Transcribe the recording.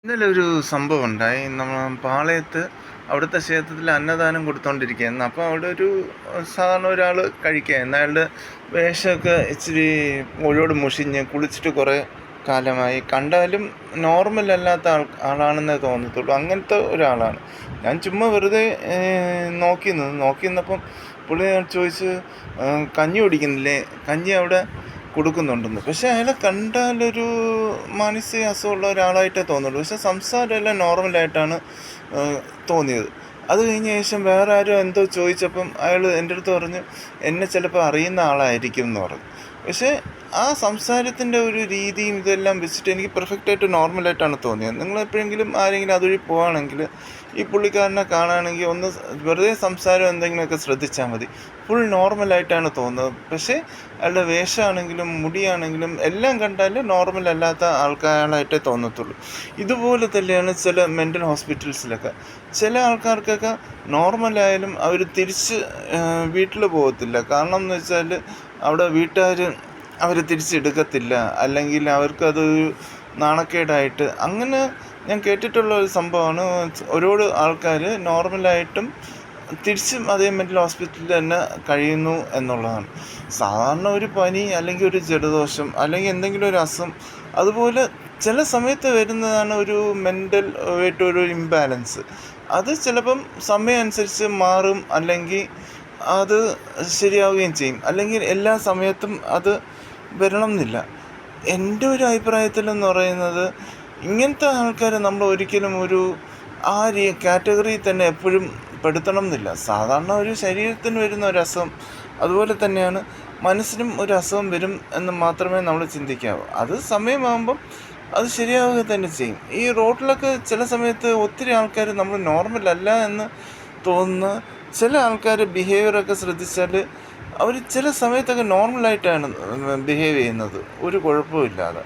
ഇന്നലെ ഒരു സംഭവം ഉണ്ടായി. പാളയത്ത് അവിടുത്തെ ക്ഷേത്രത്തിൽ അന്നദാനം കൊടുത്തോണ്ടിരിക്കുകയായിരുന്നു. അപ്പോൾ അവിടെ ഒരു സാധാരണ ഒരാൾ കഴിക്കുകയായിരുന്നു. അയാളുടെ വേഷമൊക്കെ ഇച്ചിരി മുഴോട് മുഷിഞ്ഞ് കുളിച്ചിട്ട് കുറേ കാലമായി. കണ്ടാലും നോർമൽ അല്ലാത്ത ആളാണെന്നേ തോന്നത്തുള്ളൂ. അങ്ങനത്തെ ഒരാളാണ്. ഞാൻ ചുമ്മാ വെറുതെ നോക്കി നിന്നപ്പം പുള്ളി ചോദിച്ച്, കഞ്ഞി കുടിക്കുന്നില്ലേ, കഞ്ഞി അവിടെ കൊടുക്കുന്നുണ്ടെന്ന്. പക്ഷെ അയാളെ കണ്ടാലൊരു മാനസിക അസുഖമുള്ള ഒരാളായിട്ടേ തോന്നുള്ളൂ. പക്ഷെ സംസാരമെല്ലാം നോർമലായിട്ടാണ് തോന്നിയത്. അത് കഴിഞ്ഞ ശേഷം വേറെ ആരും എന്തോ ചോദിച്ചപ്പം അയാൾ എൻ്റെ അടുത്ത് പറഞ്ഞു, എന്നെ ചിലപ്പോൾ അറിയുന്ന ആളായിരിക്കും എന്ന് പറഞ്ഞു. പക്ഷേ ആ സംസാരത്തിൻ്റെ ഒരു രീതിയും ഇതെല്ലാം വെച്ചിട്ട് എനിക്ക് പെർഫെക്റ്റായിട്ട് നോർമലായിട്ടാണ് തോന്നിയത്. നിങ്ങൾ എപ്പോഴെങ്കിലും ആരെങ്കിലും അതുവഴി പോവുകയാണെങ്കിൽ ഈ പുള്ളിക്കാരനെ കാണുകയാണെങ്കിൽ ഒന്ന് വെറുതെ സംസാരം എന്തെങ്കിലുമൊക്കെ ശ്രദ്ധിച്ചാൽ മതി. ഫുൾ നോർമലായിട്ടാണ് തോന്നുന്നത്. പക്ഷേ അയാളുടെ വേഷമാണെങ്കിലും മുടിയാണെങ്കിലും എല്ലാം കണ്ടാൽ നോർമൽ അല്ലാത്ത ആൾക്കാരായിട്ടേ തോന്നത്തുള്ളൂ. ഇതുപോലെ തന്നെയാണ് ചില മെൻ്റൽ ഹോസ്പിറ്റൽസിലൊക്കെ. ചില ആൾക്കാർക്കൊക്കെ നോർമലായാലും അവർ തിരിച്ച് വീട്ടിൽ പോകത്തില്ല. കാരണം എന്ന് വെച്ചാൽ അവിടെ വീട്ടുകാർ അവരെ തിരിച്ചെടുക്കത്തില്ല, അല്ലെങ്കിൽ അവർക്കത് നാണക്കേടായിട്ട്. അങ്ങനെ ഞാൻ കേട്ടിട്ടുള്ള ഒരു സംഭവമാണ്. ഒരുപാട് ആൾക്കാർ നോർമലായിട്ടും തിരിച്ചും അതേ മെൻ്റൽ ഹോസ്പിറ്റലിൽ തന്നെ കഴിയുന്നു എന്നുള്ളതാണ്. സാധാരണ ഒരു പനി അല്ലെങ്കിൽ ഒരു ജലദോഷം അല്ലെങ്കിൽ എന്തെങ്കിലും ഒരു അസുഖം അതുപോലെ ചില സമയത്ത് വരുന്നതാണ് ഒരു മെൻ്റൽ ആയിട്ടൊരു ഇംബാലൻസ്. അത് ചിലപ്പം സമയം അനുസരിച്ച് മാറും, അല്ലെങ്കിൽ അത് ശരിയാവുകയും ചെയ്യും, അല്ലെങ്കിൽ എല്ലാ സമയത്തും അത് വരണം എന്നില്ല. എൻ്റെ ഒരു അഭിപ്രായത്തിലെന്ന് പറയുന്നത്, ഇങ്ങനത്തെ ആൾക്കാരെ നമ്മൾ ഒരിക്കലും ഒരു ആ കാറ്റഗറിയിൽ തന്നെ എപ്പോഴും പെടുത്തണം എന്നില്ല. സാധാരണ ഒരു ശരീരത്തിന് വരുന്ന ഒരു അസുഖം അതുപോലെ തന്നെയാണ് മനസ്സിനും ഒരു അസുഖം വരും എന്ന് മാത്രമേ നമ്മൾ ചിന്തിക്കാവൂ. അത് സമയമാകുമ്പം അത് ശരിയാവുക തന്നെ ചെയ്യും. ഈ റോഡിലൊക്കെ ചില സമയത്ത് ഒത്തിരി ആൾക്കാർ നമ്മൾ നോർമൽ അല്ല എന്ന് തോന്നുന്ന ചില ആൾക്കാർ ബിഹേവിയറൊക്കെ ശ്രദ്ധിച്ചാൽ അവർ ചില സമയത്തൊക്കെ നോർമലായിട്ടാണ് ബിഹേവ് ചെയ്യുന്നത്, ഒരു കുഴപ്പമില്ലാതെ.